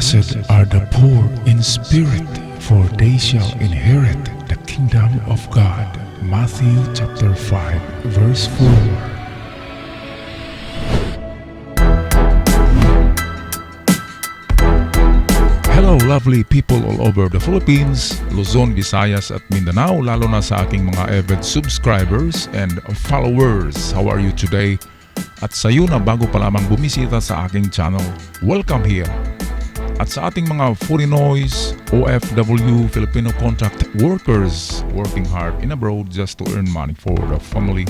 Blessed are the poor in spirit, for they shall inherit the kingdom of God. Matthew chapter 5, verse 4. Hello lovely people all over the Philippines, Luzon, Visayas at Mindanao, lalo na sa aking mga avid subscribers and followers. How are you today? At sa iyo na bago pa lamang bumisita sa aking channel, welcome here. At sa ating mga Furinoys, OFW, Filipino contract workers working hard in abroad just to earn money for the family.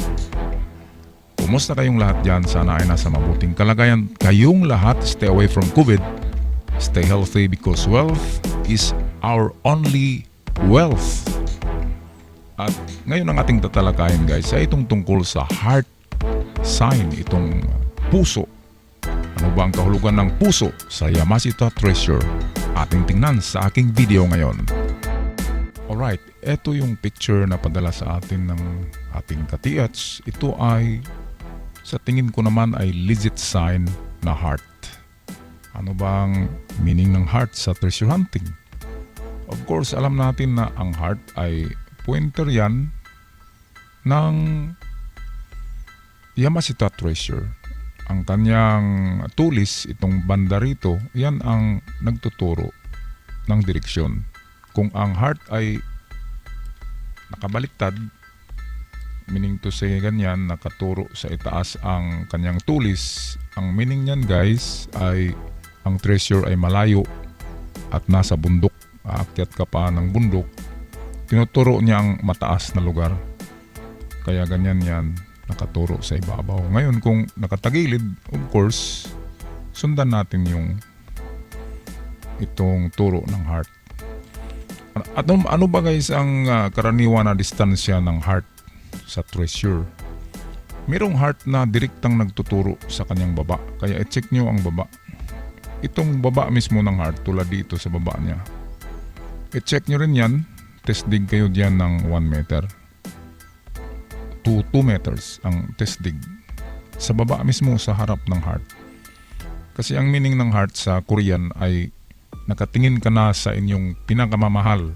Kumusta kayong lahat dyan? Sana ay nasa mabuting kalagayan kayong lahat. Stay away from COVID. Stay healthy because wealth is our only wealth. At ngayon ang ating tatalakayin guys ay itong tungkol sa heart sign, itong puso. Ano ba ang kahulugan ng puso sa Yamashita Treasure? Ating tingnan sa aking video ngayon. Alright, ito yung picture na padala sa atin ng ating ka-TH. Ito ay, sa tingin ko naman ay legit sign na heart. Ano bang meaning ng heart sa treasure hunting? Of course, alam natin na ang heart ay pointer yan ng Yamashita Treasure. Ang kanyang tulis, itong banda rito, yan ang nagtuturo ng direksyon. Kung ang heart ay nakabaliktad, meaning to say ganyan, nakaturo sa itaas ang kanyang tulis, ang meaning niyan guys ay ang treasure ay malayo at nasa bundok, aakyat ka pa ng bundok, tinuturo niya ang mataas na lugar. Kaya ganyan yan, nakaturo sa ibabaw. Ngayon kung nakatagilid, of course, sundan natin yung itong turo ng heart. At ano ba guys ang karaniwan na distansya ng heart sa treasure? Merong heart na direktang nagtuturo sa kanyang baba. Kaya i-check nyo ang baba. Itong baba mismo ng heart, tulad dito sa baba niya. I-check nyo rin yan. Test dig kayo diyan ng 1 meter. 2 meters ang test dig sa baba mismo sa harap ng heart. Kasi ang meaning ng heart sa Korean ay nakatingin ka na sa inyong pinakamamahal,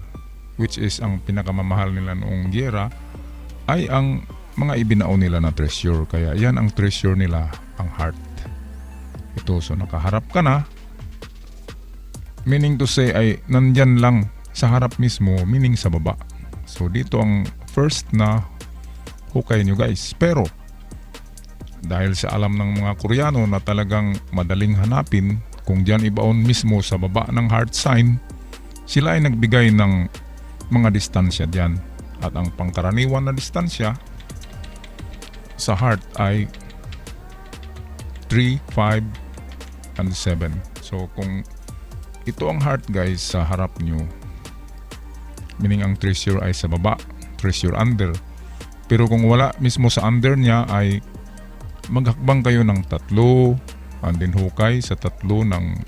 which is ang pinakamamahal nila noong giyera ay ang mga ibinao nila na treasure. Kaya yan ang treasure nila, ang heart. Ito, so nakaharap ka na, meaning to say ay nandyan lang sa harap mismo, meaning sa baba. So dito ang first na hukay nyo guys. Pero dahil sa alam ng mga Koreano na talagang madaling hanapin kung dyan ibaon mismo sa baba ng heart sign, sila ay nagbigay ng mga distansya dyan. At ang pangkaraniwan na distansya sa heart ay 3, 5, and 7. So kung ito ang heart guys sa harap nyo, meaning ang treasure ay sa baba, treasure under. Pero kung wala mismo sa under niya ay maghakbang kayo ng 3 and then hukay sa 3 ng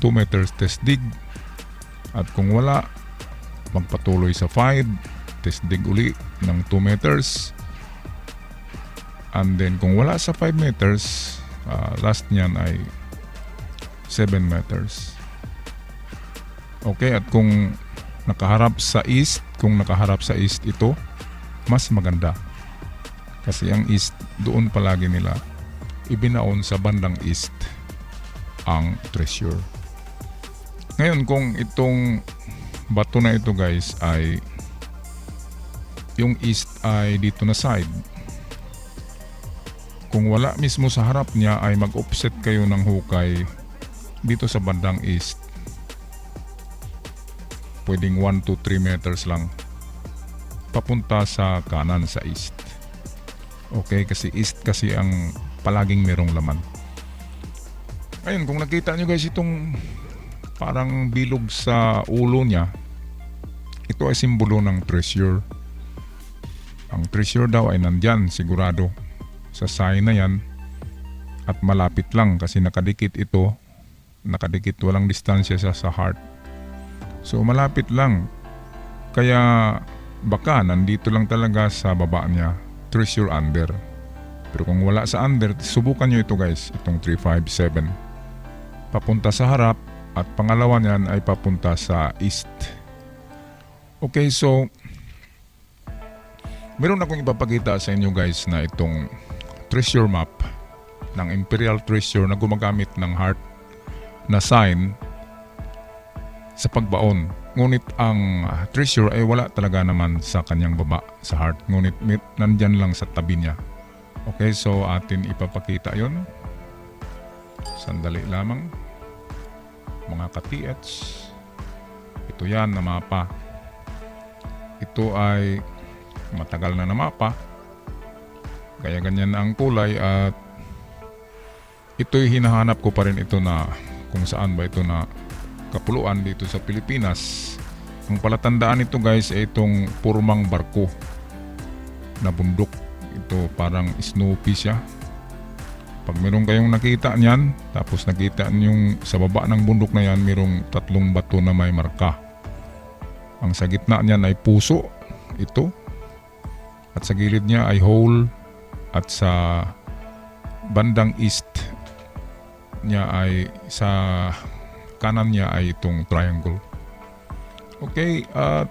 2 meters test dig. At kung wala, magpatuloy sa 5, test dig uli ng 2 meters. And then kung wala sa 5 meters, last niyan ay 7 meters. Okay, at kung nakaharap sa east, ito, mas maganda. Kasi ang east, doon palagi nila ibinaon sa bandang east ang treasure. Ngayon kung itong bato na ito guys ay yung east ay dito na side, kung wala mismo sa harap niya ay mag-offset kayo ng hukay dito sa bandang east. Pwedeng 1 to 3 meters lang papunta sa kanan sa east. Okay, kasi east kasi ang palaging merong laman. Ayun, kung nakita nyo guys itong parang bilog sa ulo niya, ito ay simbolo ng treasure. Ang treasure daw ay nandyan sigurado sa sign na yan at malapit lang kasi nakadikit ito, walang distansya sa heart. So malapit lang. Kaya baka nandito lang talaga sa baba niya, treasure under. Pero kung wala sa under, subukan nyo ito guys, itong 357. Papunta sa harap, At pangalawa niyan ay papunta sa east. Okay, so meron akong ipapakita sa inyo guys na itong treasure map ng Imperial Treasure na gumagamit ng heart na sign sa pagbaon. Ngunit ang treasure ay wala talaga naman sa kanyang baba sa heart. Ngunit nandyan lang sa tabi niya. Okay, so atin ipapakita yon. Sandali lamang. Mga ka-TH. Ito yan na mapa. Ito ay matagal na mapa. Kaya ganyan na ang kulay at ito'y hinahanap ko pa rin ito na kung saan ba ito na kapuluan dito sa Pilipinas. Ang palatandaan nito guys ay itong purmang barko na bundok. Ito parang Snoopy siya. Pag meron kayong nakita niyan, tapos nakita niyong sa baba ng bundok na yan, merong 3 bato na may marka. Ang sa gitna niyan ay puso, ito. At sa gilid niya ay hole. At sa bandang east niya ay sa kanan niya ay itong triangle. Okay, at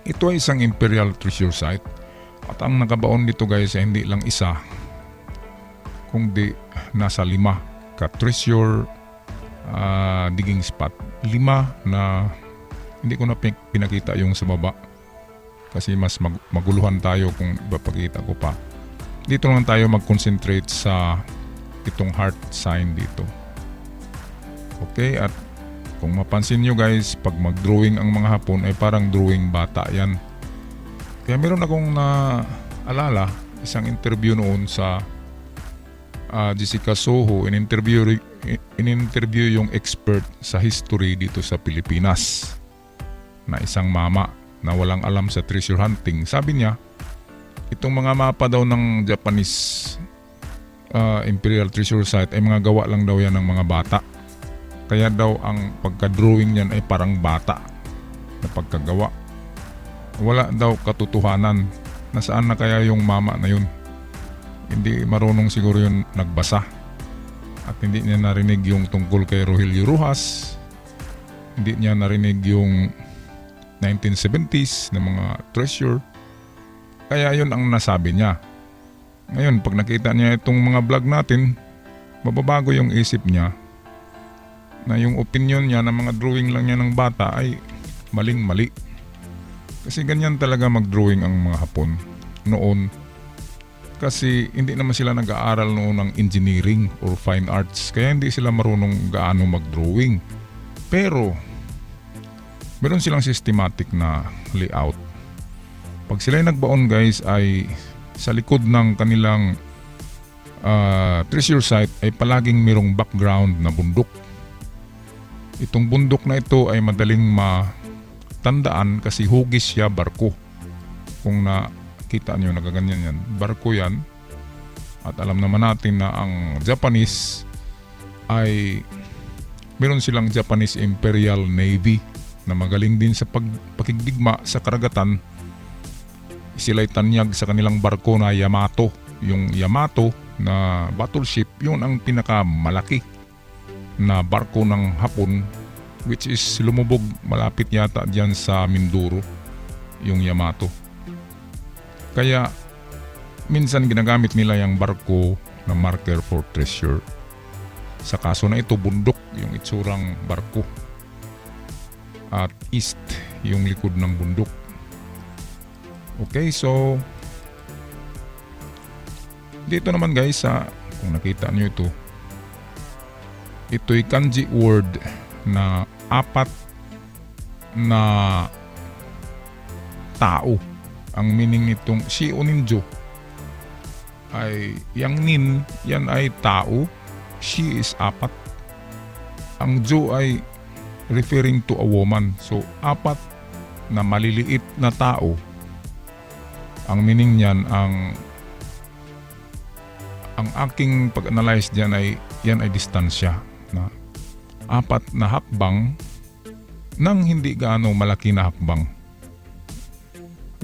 ito ay isang Imperial Treasure Site. At ang nakabaon dito guys ay hindi lang isa, kundi nasa 5 ka-treasure digging spot. 5 na hindi ko na pinakita yung sa baba kasi mas maguluhan tayo kung ipapakita ko pa. Dito lang tayo mag-concentrate sa itong heart sign dito. Okay, at kung mapansin nyo guys, pag mag-drawing ang mga Hapon ay parang drawing bata yan. Kaya meron akong naalala isang interview noon sa Jessica Soho. In-interview yung expert sa history dito sa Pilipinas na isang mama na walang alam sa treasure hunting. Sabi niya, itong mga mapa daw ng Japanese Imperial Treasure Site ay mga gawa lang daw yan ng mga bata. Kaya daw ang pagka-drawing niyan ay parang bata na pagkagawa. Wala daw katotohanan. Nasaan na kaya yung mama na yun? Hindi marunong siguro yun nagbasa. At hindi niya narinig yung tungkol kay Rogelio Rojas. Hindi niya narinig yung 1970s na mga treasure. Kaya yun ang nasabi niya. Ngayon, pag nakita niya itong mga vlog natin, mababago yung isip niya na yung opinion niya na mga drawing lang niya ng bata ay maling-mali. Kasi ganyan talaga mag-drawing ang mga Hapon noon. Kasi hindi naman sila nag-aaral noon ng engineering or fine arts. Kaya hindi sila marunong gaano mag-drawing. Pero meron silang systematic na layout. Pag sila nagbaon guys ay sa likod ng kanilang treasure site ay palaging merong background na bundok. Itong bundok na ito ay madaling matandaan kasi hugis siya barko. Kung nakita nyo nagaganyan yan, barko yan. At alam naman natin na ang Japanese ay meron silang Japanese Imperial Navy na magaling din sa pakigdigma sa karagatan. Sila'y tanyag sa kanilang barko na Yamato. Yung Yamato na battleship, yun ang pinakamalaki na barko ng Hapon, which is lumubog malapit yata dyan sa Mindoro, yung Yamato. Kaya minsan ginagamit nila yung barko na marker for treasure. Sa kaso na ito, bundok yung itsurang barko. At east yung likod ng bundok. Okay, so dito naman guys, kung nakita nyo ito'y kanji word na 4 na tao. Ang meaning nitong Shio Ninjo ay yang nin, yan ay tao. She is 4. Ang Jo ay referring to a woman. So 4 na maliliit na tao. Ang meaning niyan, ang aking pag-analyze diyan ay yan ay distansya na 4 na hakbang ng hindi gaano malaki na hakbang.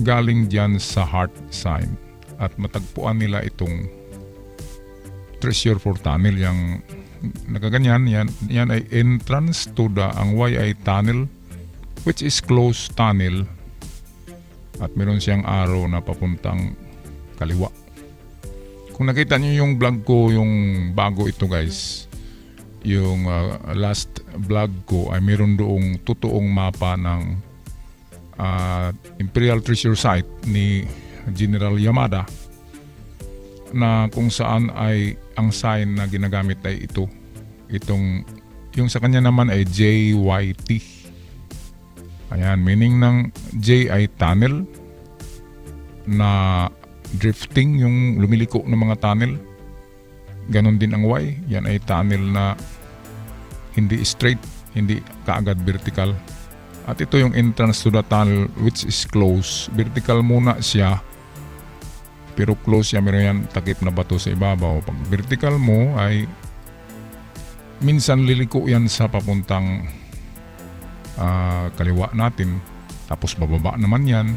Galing diyan sa heart sign at matagpuan nila itong treasure for tunnel, yung nakaganyan, yan ay entrance to the, ang Y ay tunnel, which is closed tunnel. At meron siyang arrow na papuntang kaliwa. Kung nakita niyo yung vlog ko, yung bago ito guys, yung last vlog ko ay meron doong totoong mapa ng Imperial Treasure Site ni General Yamada, na kung saan ay ang sign na ginagamit ay ito. Yung sa kanya naman ay JYT. Ayan, meaning ng J ay tunnel na drifting, yung lumiliko ng mga tunnel. Ganon din ang Y, yan ay tunnel na hindi straight, hindi kaagad vertical. At ito yung entrance to the tunnel, which is close. Vertical muna siya, pero close siya, meron yan takip na bato sa ibabaw. Pag vertical mo ay minsan liliko yan sa papuntang kaliwa natin, tapos bababa naman yan,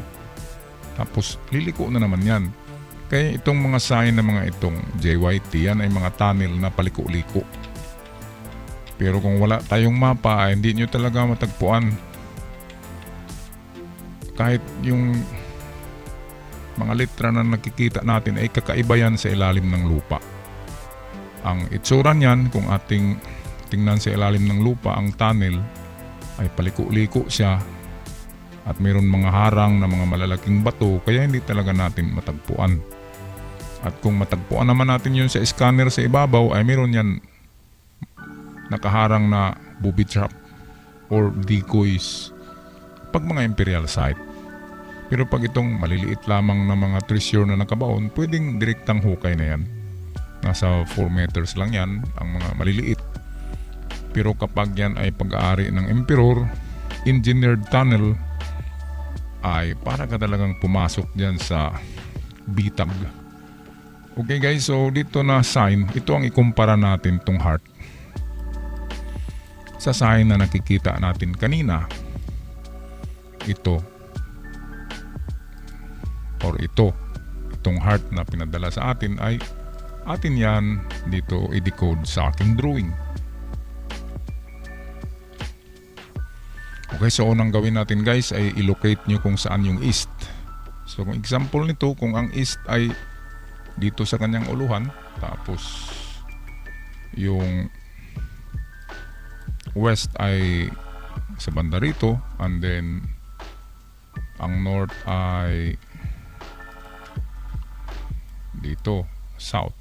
tapos liliko na naman yan. Kaya itong mga sign na mga itong JYT, yan ay mga tunnel na paliko-liko. Pero kung wala tayong mapa ay hindi nyo talaga matagpuan. Kahit yung mga letra na nakikita natin ay kakaiba yan sa ilalim ng lupa. Ang itsura niyan, kung ating tingnan sa ilalim ng lupa, ang tunnel ay paliko-liko siya at mayroon mga harang na mga malalaking bato, kaya hindi talaga natin matagpuan. At kung matagpuan naman natin yun sa scanner sa ibabaw, ay mayroon yan nakaharang na booby trap or decoys pag mga imperial site. Pero pag itong maliliit lamang na mga treasure na nakabaon, pwedeng direktang hukay na yan. Nasa 4 meters lang yan ang mga maliliit. Pero kapag yan ay pag-aari ng emperor, engineered tunnel, ay para ka talagang pumasok dyan sa bitag. Okay guys, so dito na sign, ito ang ikumpara natin tong heart sa sign na nakikita natin kanina. Itong heart na pinadala sa atin ay atin yan dito i-decode sa aking drawing. Okay, so unang gawin natin guys ay i-locate nyo kung saan yung east. So kung example nito, kung ang east ay dito sa kanyang uluhan, tapos yung west ay sa banda rito, and then ang north ay dito, south.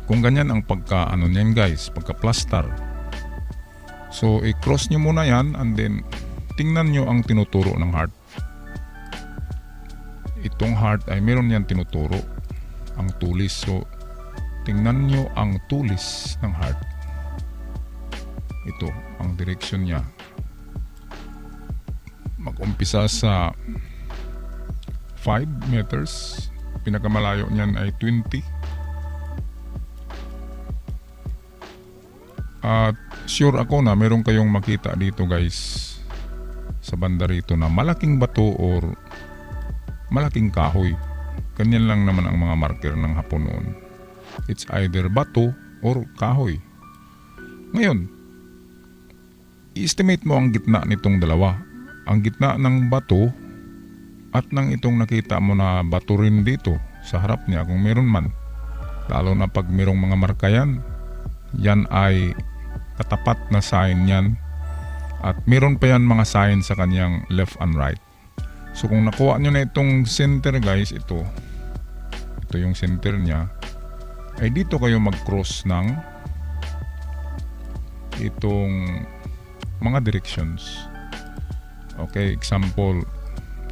Kung ganyan ang pagka-ano niyan guys, pagka-plaster. So i-cross nyo muna yan, and then tingnan nyo ang tinuturo ng heart. Itong heart ay meron yan tinuturo, ang tulis. So tingnan nyo ang tulis ng heart. Ito ang direction niya. Mag-umpisa sa 5 meters, pinakamalayo niyan ay 20. At sure ako na meron kayong makita dito guys sa banda rito na malaking bato or malaking kahoy. Ganyan lang naman ang mga marker ng Hapon noon. It's either bato or kahoy. Ngayon, i-estimate mo ang gitna nitong dalawa. Ang gitna ng bato at ng itong nakita mo na bato rin dito sa harap niya kung meron man. Lalo na pag merong mga marka yan, yan ay katapat na sign yan. At meron pa yan mga sign sa kanyang left and right. So kung nakuha nyo na itong center guys, ito yung center niya, ay dito kayo mag-cross ng itong mga directions. Okay, example,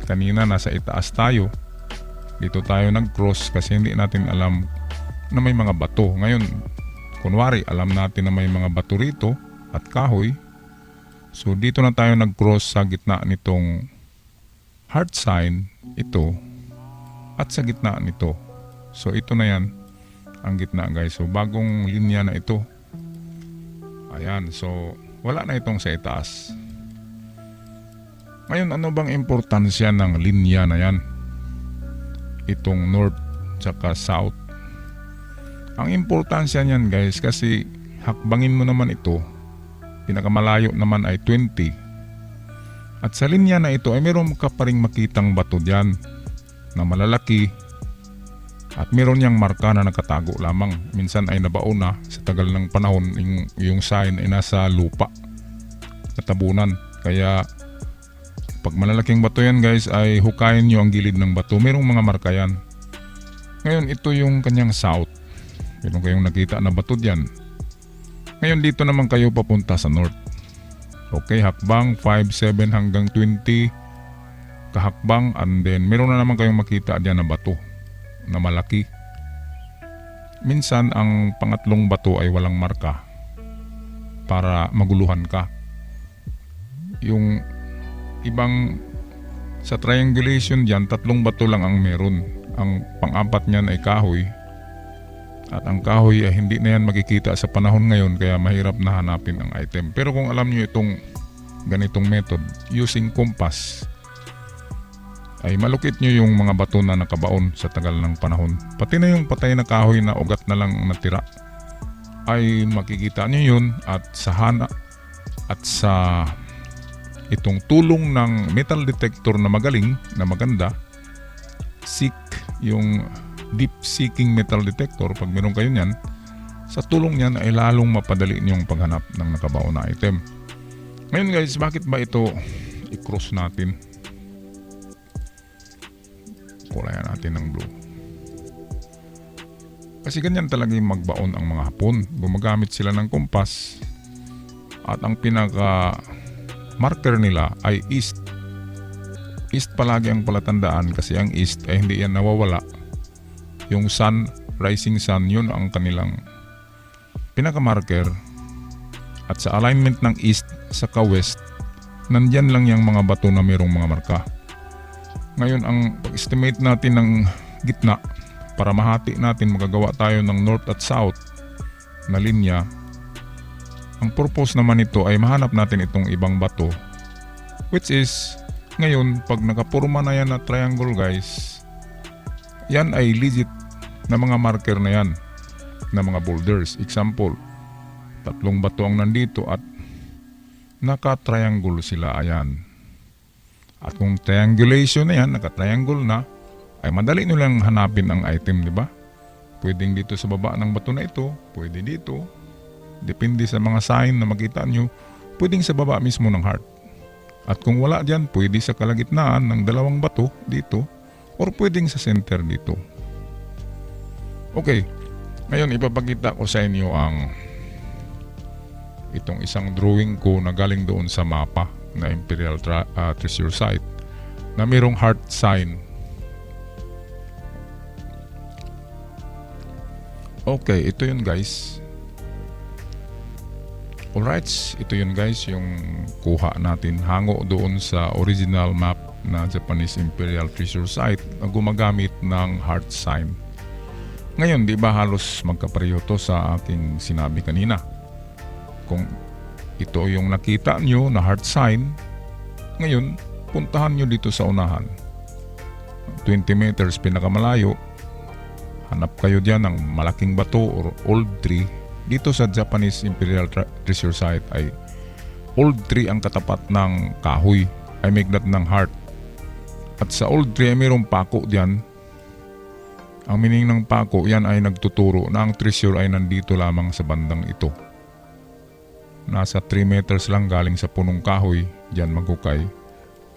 kanina nasa itaas tayo, dito tayo nag-cross kasi hindi natin alam na may mga bato. Ngayon, kunwari alam natin na may mga bato rito at kahoy, so dito na tayo nag-cross sa gitna nitong heart sign, ito, at sa gitna nito. So ito na yan ang gitna guys. So bagong linya na ito. Ayan, so wala na itong sa itaas. Ngayon, ano bang importansya ng linya na yan? Itong north tsaka south. Ang importansya niyan guys, kasi hakbangin mo naman ito, pinakamalayo naman ay 20. At sa linya na ito ay meron ka pa ring makitang bato diyan na malalaki at meron niyang marka na nakatago lamang. Minsan ay nabaon na sa tagal ng panahon, yung sign ay nasa lupa, natabunan. Kaya pag malalaking bato yan guys, ay hukayin nyo ang gilid ng bato, merong mga marka yan. Ngayon ito yung kanyang south, meron kayong nakita na bato diyan. Ngayon dito naman kayo papunta sa north. Okay, hakbang 5, 7 hanggang 20 kahakbang, and then meron na naman kayong makita diyan na bato na malaki. Minsan ang pangatlong bato ay walang marka para maguluhan ka. Yung ibang sa triangulation diyan, 3 bato lang ang meron. Ang pang-apat niyan ay kahoy. At ang kahoy ay hindi na yan makikita sa panahon ngayon, kaya mahirap na hanapin ang item. Pero kung alam nyo itong ganitong method using compass, ay malukit nyo yung mga bato na nakabaon sa tagal ng panahon. Pati na yung patay na kahoy na ugat na lang natira, ay makikita nyo yun. At sa hana at sa itong tulong ng metal detector na magaling, na maganda, yung deep seeking metal detector, pag meron kayo niyan, sa tulong niyan ay lalong mapadali niyong paghanap ng nakabaon na item. Ngayon guys, bakit ba ito i-cross natin? Kulayan natin ng blue. Kasi ganyan talaga yung magbaon ang mga Hapon. Gumagamit sila ng kompas at ang pinaka marker nila ay east. East palagi ang palatandaan, kasi ang east ay hindi yan nawawala. Yung sun, rising sun, yun ang kanilang pinaka-marker. At sa alignment ng east sa west, nandyan lang yung mga bato na mayroong mga marka. Ngayon, ang pag-estimate natin ng gitna, para mahati natin, magagawa tayo ng north at south na linya. Ang purpose naman nito ay mahanap natin itong ibang bato, which is, ngayon, pag nakapurma na yan na triangle guys, yan ay legit na mga marker na yan, na mga boulders. Example, 3 bato ang nandito at naka-triangle sila, ayan. At kung triangulation na yan, naka-triangle na, ay madali nyo lang hanapin ang item, di ba? Pwedeng dito sa baba ng bato na ito, pwede dito, depende sa mga sign na makita nyo, pwedeng sa baba mismo ng heart. At kung wala dyan, pwede sa kalagitnaan ng 2 bato dito, or pwedeng sa center dito. Okay, ngayon ipapakita ko sa inyo ang itong isang drawing ko na galing doon sa mapa na Imperial Treasure Site na mayroong heart sign. Okay, ito yun guys. Alright, ito yun guys, yung kuha natin hango doon sa original map na Japanese Imperial Treasure Site na gumagamit ng heart sign. Ngayon, di ba halos magkapareho to sa aking sinabi kanina? Kung ito yung nakita nyo na heart sign, ngayon, puntahan nyo dito sa unahan. 20 meters pinakamalayo, hanap kayo dyan ng malaking bato or old tree. Dito sa Japanese Imperial Treasure Site ay old tree ang katapat ng kahoy, ay migdat ng heart. At sa old tree ay mayroong pako dyan. Ang meaning ng pako, yan ay nagtuturo na ang treasure ay nandito lamang sa bandang ito. Nasa 3 meters lang galing sa punong kahoy, dyan maghukay.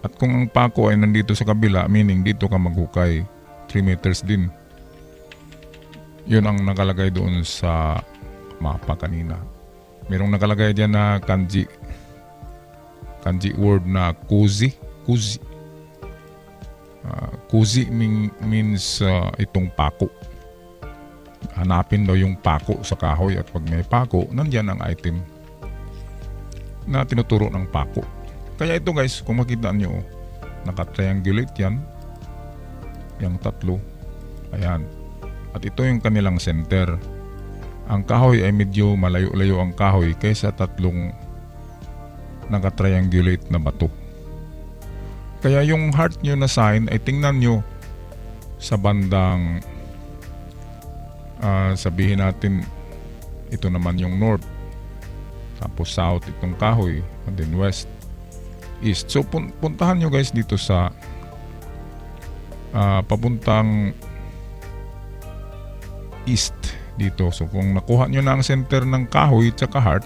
At kung ang pako ay nandito sa kabila, meaning dito ka maghukay, 3 meters din. Yun ang nakalagay doon sa mapa kanina. Merong nakalagay dyan na kanji word na kuzi. Kuzi means itong pako. Hanapin daw yung pako sa kahoy, at pag may pako, nandyan ang item na tinuturo ng pako. Kaya ito guys, kung makita nyo, naka-triangulate yan, yung 3. Ayan. At ito yung kanilang center. Ang kahoy ay medyo malayo-layo ang kahoy kaysa 3 naka-triangulate na bato. Kaya yung heart nyo na sign ay tingnan nyo sa bandang sabihin natin ito naman yung north, tapos south itong kahoy, and then west, east. So puntahan nyo guys dito sa papuntang east dito. So kung nakuha nyo na ang center ng kahoy at saka heart,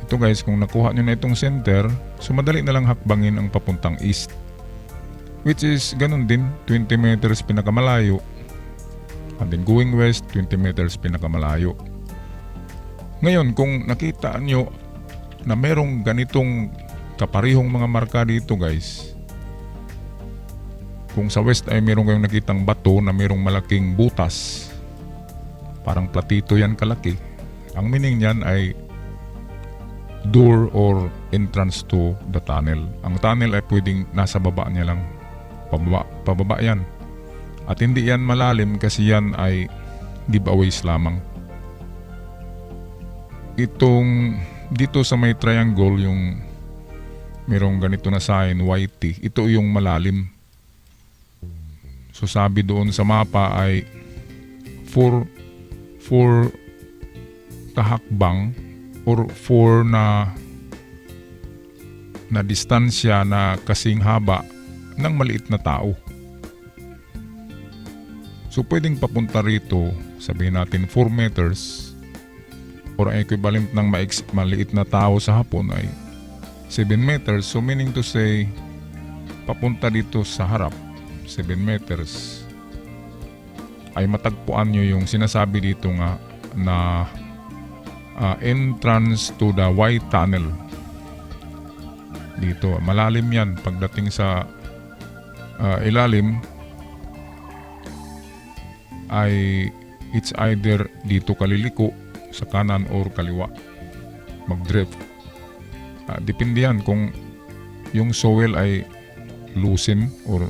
ito guys, kung nakuha nyo na itong center, so madali na lang hakbangin ang papuntang east, which is ganun din, 20 meters pinakamalayo, and then going west 20 meters pinakamalayo. Ngayon kung nakita nyo na merong ganitong kaparihong mga marka dito guys, kung sa west ay meron kayong nakitang bato na merong malaking butas, parang platito yan kalaki, ang meaning niyan ay door or entrance to the tunnel. Ang tunnel ay pwedeng nasa baba niya lang, pababa yan, at hindi yan malalim kasi yan ay giveaways lamang. Itong dito sa may triangle, yung merong ganito na sign YT, ito yung malalim. So sabi doon sa mapa ay 4 kahakbang or 4 na distansya na kasing haba ng maliit na tao. So pwedeng papunta rito, sabihin natin 4 meters, or ang equivalent ng maliit na tao sa hapon ay 7 meters. So meaning to say, papunta dito sa harap 7 meters ay matagpuan nyo yung sinasabi dito nga na entrance to the Y tunnel. Dito malalim yan. Pagdating sa ilalim ay it's either dito kaliliko sa kanan or kaliwa, mag-drift. Depende yan kung yung soil ay loosen or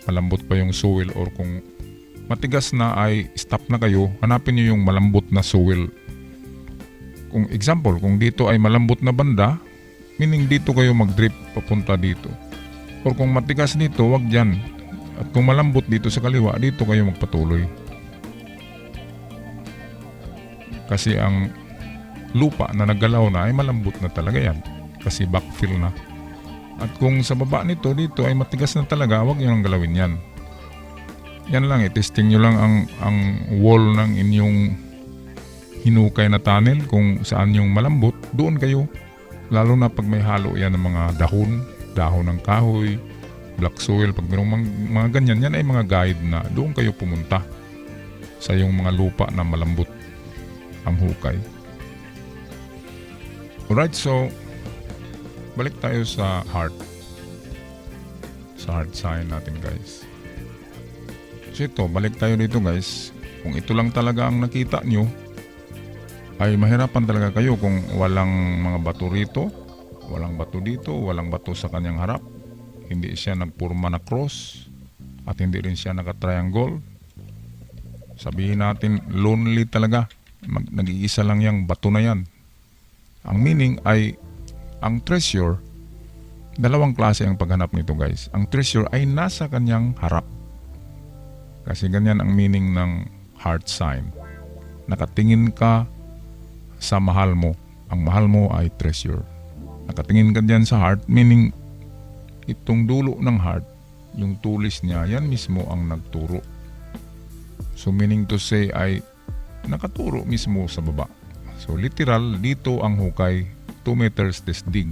malambot pa yung soil, or kung matigas na ay stop na kayo, hanapin nyo yung malambot na soil. Kung example, kung dito ay malambot na banda, meaning dito kayo mag-drip papunta dito. Or kung matigas dito, wag dyan. At kung malambot dito sa kaliwa, dito kayo magpatuloy. Kasi ang lupa na naggalaw na ay malambot na talaga yan, kasi backfill na. At kung sa baba nito, dito ay matigas na talaga, wag nyo nang galawin yan. Yan lang, testing nyo lang ang wall ng inyong hinukay na tunnel, kung saan yung malambot, doon kayo. Lalo na pag may halo yan ng mga dahon ng kahoy, black soil, pag mayroong mga ganyan, yan ay mga guide na doon kayo pumunta sa yung mga lupa na malambot ang hukay. Alright, so balik tayo sa heart sign natin guys. So ito, balik tayo dito guys. Kung ito lang talaga ang nakita nyo, ay mahirapan talaga kayo kung walang mga bato rito, walang bato dito, walang bato sa kanyang harap, hindi siya nagpurma na cross, at hindi rin siya naka-triangle. Sabihin natin lonely talaga, nag-iisa lang yung bato na yan. Ang meaning ay ang treasure, dalawang klase ang paghanap nito guys. Ang treasure ay nasa kanyang harap, kasi ganyan ang meaning ng heart sign. Nakatingin ka sa mahal mo. Ang mahal mo ay treasure. Nakatingin ka dyan sa heart, meaning itong dulo ng heart, yung tulis niya, yan mismo ang nagturo. So meaning to say ay nakaturo mismo sa baba. So literal, dito ang hukay, 2 meters this dig.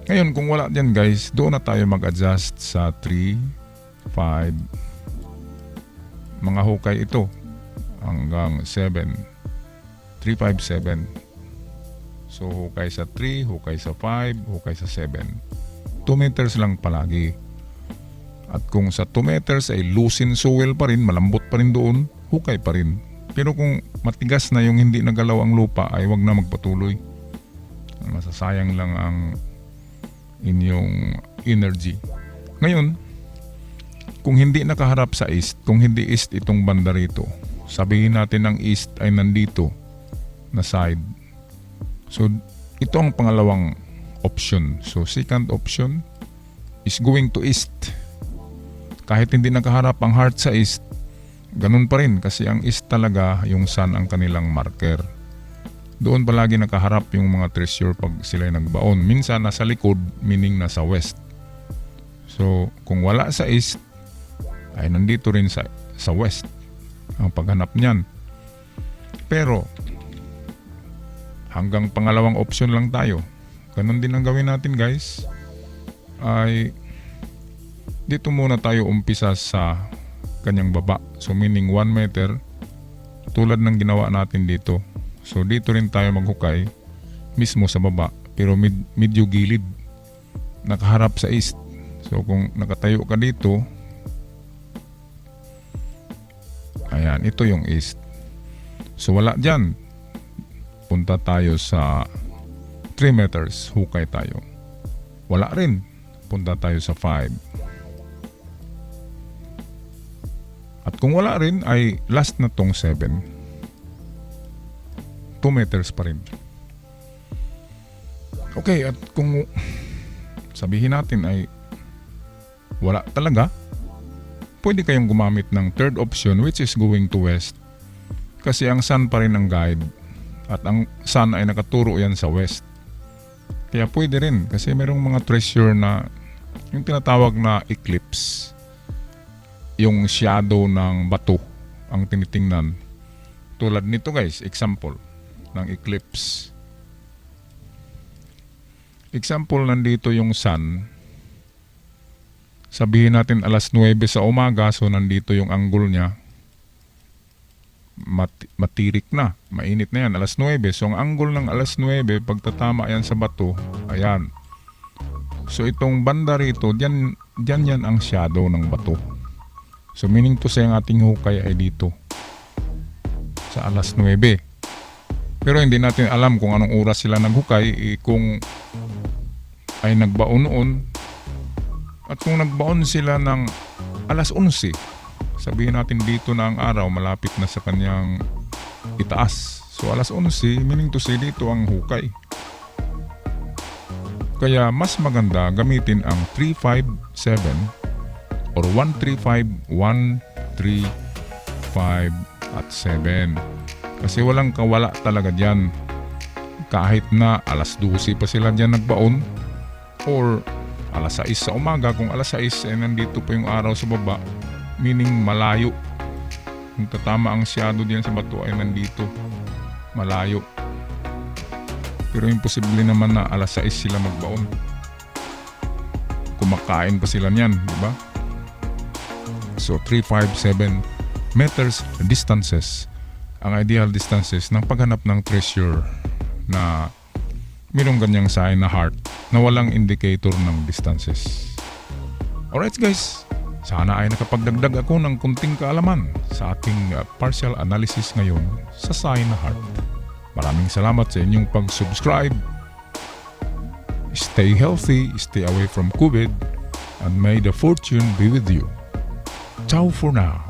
Ngayon kung wala dyan guys, doon na tayo mag-adjust sa 3, 5, mga hukay ito hanggang 7. 3, 5, 7. So hukay sa 3, hukay sa 5, hukay sa 7. 2 meters lang palagi. At kung sa 2 meters ay loosen soil pa rin, malambot pa rin doon, hukay pa rin. Pero kung matigas na yung hindi nagalaw ang lupa, ay wag na magpatuloy. Masasayang lang ang inyong energy. Ngayon, kung hindi nakaharap sa east, kung hindi east itong banda rito, sabihin natin ang east ay nandito na side. So ito ang pangalawang option. So second option is going to east. kahit hindi nakaharap ang heart sa east, ganun pa rin kasi ang east talaga yung sun ang kanilang marker. Doon palagi nakaharap yung mga treasure pag sila nagbaon. Minsan nasa likod, meaning nasa west. So kung wala sa east, ay nandito rin sa west ang paghanap niyan. Pero hanggang pangalawang option lang tayo. Ganun din ang gawin natin guys. Ay dito muna tayo umpisa sa kanyang baba. So meaning 1 meter tulad ng ginawa natin dito. So dito rin tayo maghukay mismo sa baba pero medyo gilid nakaharap sa east. So kung nakatayo ka dito, ayan, ito yung east. So wala dyan. Punta tayo sa 3 meters, hukay tayo. Wala rin. Punta tayo sa 5. At kung wala rin ay last na tong 7. 2 meters pa rin. Okay, at kung sabihin natin ay wala talaga, pwede kayong gumamit ng third option which is going to west. Kasi ang sun pa rin ang guide at ang sun ay nakaturo yan sa west. Kaya pwede rin kasi merong mga treasure na yung tinatawag na eclipse. Yung shadow ng bato ang tinitingnan. Tulad nito guys, example ng eclipse. Example, nandito yung sun. Sabihin natin alas 9 sa umaga, so nandito yung angle niya. Matirik na, mainit na yan, alas 9. So ang angle ng alas 9, pagtatama yan sa bato, ayan. So itong banda rito, dyan yan ang shadow ng bato. So meaning to say ang ating hukay ay dito sa alas 9. Pero hindi natin alam kung anong oras sila naghukay, kung ay nagbaon noon. At kung nagbaon sila ng alas 11, sabihin natin dito na ang araw malapit na sa kanyang itaas. So alas 11, meaning to say dito ang hukay. Kaya mas maganda gamitin ang 357 or 135, 135 at 7. Kasi walang kawala talaga dyan. Kahit na alas 12 pa sila dyan nagbaon or alas 6 sa umaga, kung alas 6 ay nandito pa yung araw sa baba, meaning malayo. Kung tatama ang shadow diyan sa bato ay nandito, malayo. Pero imposible naman na alas 6 sila magbaon. Kumakain pa sila niyan, di ba? So 357 meters distances ang ideal distances ng paghanap ng treasure na mayroong ganyang sign na heart na walang indicator ng distances. Alright guys, sana ay nakapagdagdag ako ng kunting kaalaman sa ating partial analysis ngayon sa sign na heart. Maraming salamat sa inyong pag-subscribe. Stay healthy, stay away from COVID, and may the fortune be with you. Ciao for now.